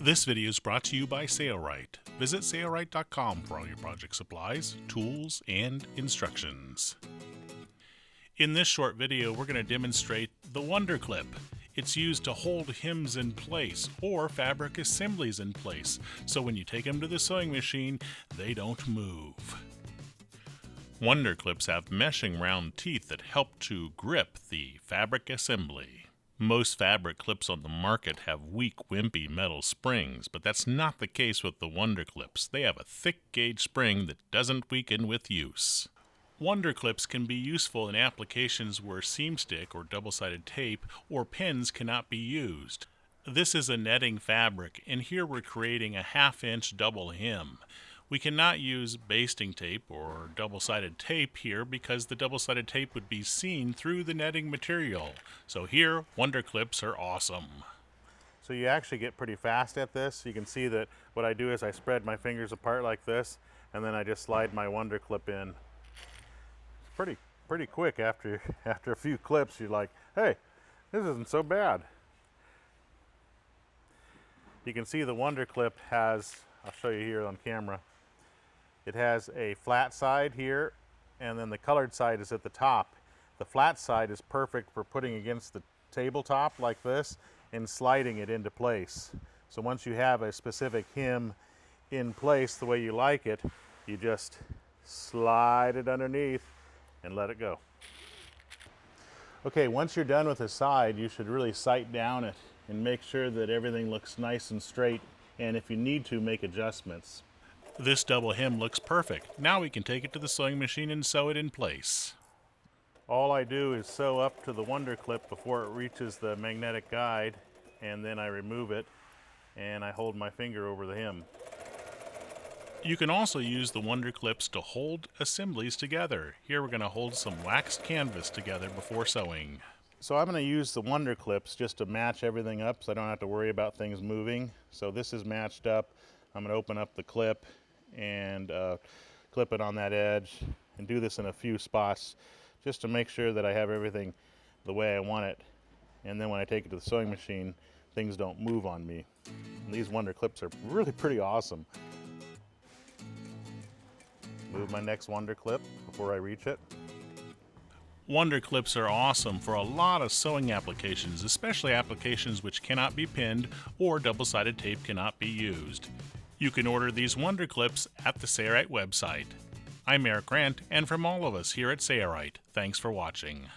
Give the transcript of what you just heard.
This video is brought to you by Sailrite. Visit sailrite.com for all your project supplies, tools, and instructions. In this short video, we're going to demonstrate the Wonder Clip. It's used to hold hems in place or fabric assemblies in place, so when you take them to the sewing machine, they don't move. Wonder Clips have meshing round teeth that help to grip the fabric assembly. Most fabric clips on the market have weak, wimpy metal springs, but that's not the case with the Wonder Clips. They have a thick gauge spring that doesn't weaken with use. Wonder Clips can be useful in applications where seam stick or double-sided tape or pins cannot be used. This is a netting fabric, and here we're creating a 1/2-inch double hem. We cannot use basting tape or double-sided tape here because the double-sided tape would be seen through the netting material. So here, Wonder Clips are awesome. So you actually get pretty fast at this. You can see that what I do is I spread my fingers apart like this, and then I just slide my Wonder Clip in. It's pretty quick. After a few clips, you're like, hey, this isn't so bad. You can see the Wonder Clip has, I'll show you here on camera, it has a flat side here, and then the colored side is at the top. The flat side is perfect for putting against the tabletop like this and sliding it into place. So once you have a specific hem in place the way you like it, you just slide it underneath and let it go. Okay, once you're done with the side, you should really sight down it and make sure that everything looks nice and straight, and if you need to, make adjustments. This double hem looks perfect. Now we can take it to the sewing machine and sew it in place. All I do is sew up to the Wonder Clip before it reaches the magnetic guide, and then I remove it and I hold my finger over the hem. You can also use the Wonder Clips to hold assemblies together. Here we're going to hold some waxed canvas together before sewing. So I'm going to use the Wonder Clips just to match everything up so I don't have to worry about things moving. So this is matched up. I'm going to open up the clip and clip it on that edge and do this in a few spots just to make sure that I have everything the way I want it, and then when I take it to the sewing machine, things don't move on me. And these Wonder Clips are really pretty awesome. Move my next Wonder Clip before I reach it. Wonder Clips are awesome for a lot of sewing applications, especially applications which cannot be pinned or double-sided tape cannot be used. You can order these Wonder Clips at the Sailrite website. I'm Eric Grant, and from all of us here at Sailrite, thanks for watching.